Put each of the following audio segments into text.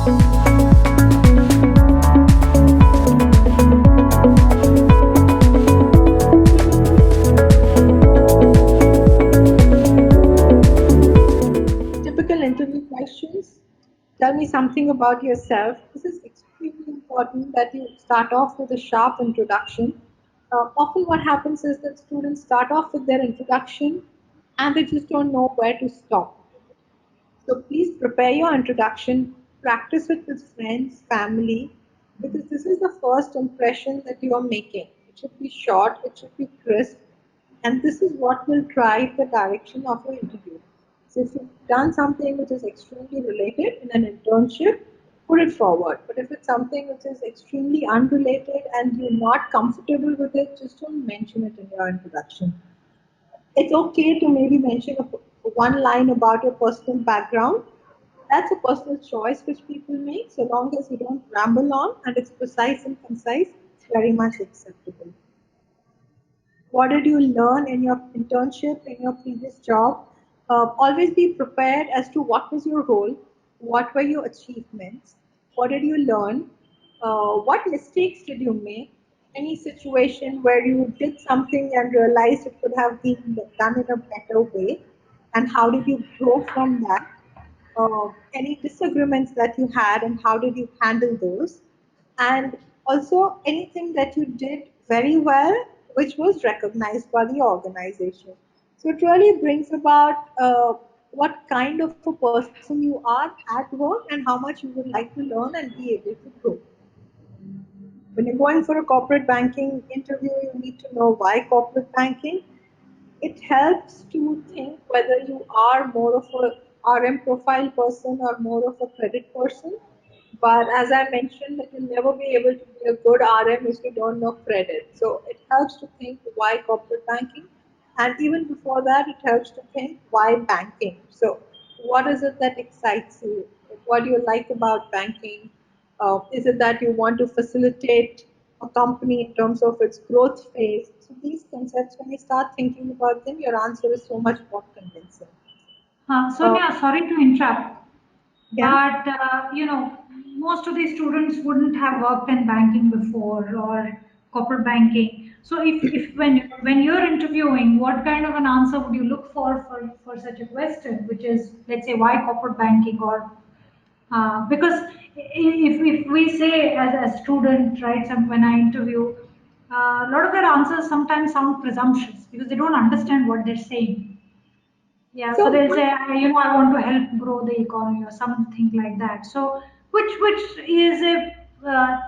Typical interview questions. Tell me something about yourself. This is extremely important that you start off with a sharp introduction. Often, what happens is that students start off with their introduction and they just don't know where to stop. So please prepare your introduction, practice it with friends, family, because this is the first impression that you are making. It should be short, it should be crisp, and this is what will drive the direction of your interview. So if you've done something which is extremely related in an internship, put it forward. But if it's something which is extremely unrelated and you're not comfortable with it, just don't mention it in your introduction. It's okay to maybe mention one line about your personal background. That's a personal choice which people make. So long as you don't ramble on and it's precise and concise, it's very much acceptable. What did you learn in your internship, in your previous job? Always be prepared as to what was your role, what were your achievements, what did you learn, what mistakes did you make, any situation where you did something and realized it could have been done in a better way, and how did you grow from that? Any disagreements that you had and how did you handle those, and also anything that you did very well which was recognized by the organization. So it really brings about what kind of a person you are at work and how much you would like to learn and be able to grow. When you're going for a corporate banking interview, you need to know why corporate banking. It helps to think whether you are more of a RM profile person or more of a credit person. But as I mentioned, that you'll never be able to be a good RM if you don't know credit. So it helps to think why corporate banking. And even before that, it helps to think why banking. So what is it that excites you? What do you like about banking? Is it that you want to facilitate a company in terms of its growth phase? So these concepts, when you start thinking about them, your answer is so much more convincing. Uh, Sonia, sorry to interrupt, yeah. but most of these students wouldn't have worked in banking before or corporate banking. So if when you're interviewing, what kind of an answer would you look for such a question, which is, let's say, why corporate banking, or because if we say as a student, right, when I interview, a lot of their answers sometimes sound presumptuous because they don't understand what they're saying. Yeah, so So they'll say, I want to help grow the economy or something like that. So, which is a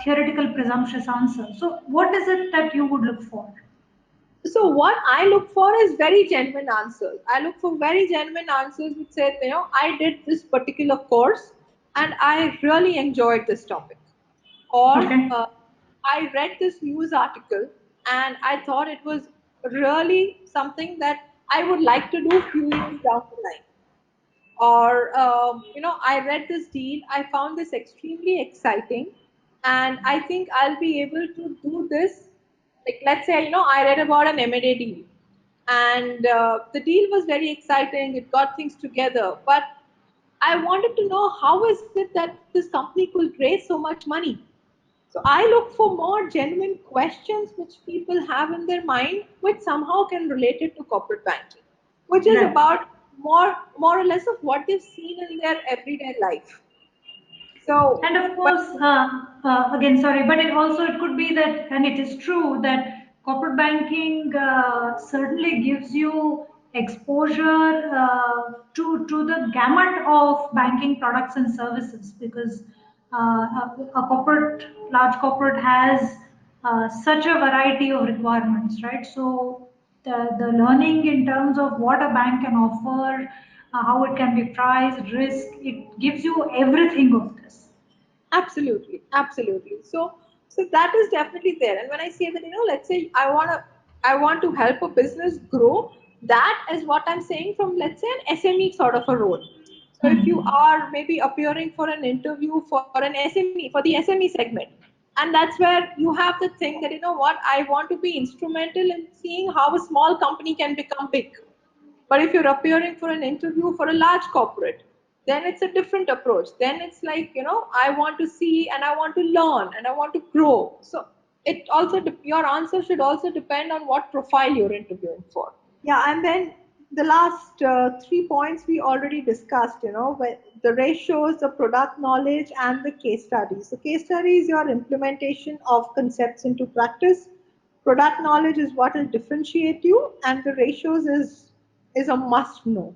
theoretical presumptuous answer. So, what is it that you would look for? So what I look for is very genuine answers. I look for very genuine answers which say, I did this particular course and I really enjoyed this topic. Or Okay. I read this news article and I thought it was really something that I would like to do few years down the line. Or I read this deal, I found this extremely exciting, and I think I'll be able to do this. Like, let's say, I read about an M&A deal, and the deal was very exciting, it got things together, but I wanted to know how is it that this company could raise so much money. So I look for more genuine questions which people have in their mind, which somehow can relate it to corporate banking, which is Right. about more or less of what they've seen in their everyday life. So, And of but course, again, sorry, but it could be that, and it is true that corporate banking certainly gives you exposure to the gamut of banking products and services, because a large corporate has such a variety of requirements, right? So the learning in terms of what a bank can offer, how it can be priced, risk, it gives you everything of this. absolutely, absolutely. So that is definitely there. And when I say that, let's say I want to help a business grow, that is what I'm saying from, let's say, an SME sort of a role. So if you Hmm. are maybe appearing for an interview for an SME, for the SME segment, and that's where you have the thing that, I want to be instrumental in seeing how a small company can become big. But if you're appearing for an interview for a large corporate, then it's a different approach. Then it's like, I want to see and I want to learn and I want to grow. So it also your answer should also depend on what profile you're interviewing for. Yeah, and then the last 3 points we already discussed, the ratios, the product knowledge, and the case studies. So, case study is your implementation of concepts into practice. Product knowledge is what will differentiate you, and the ratios is a must know.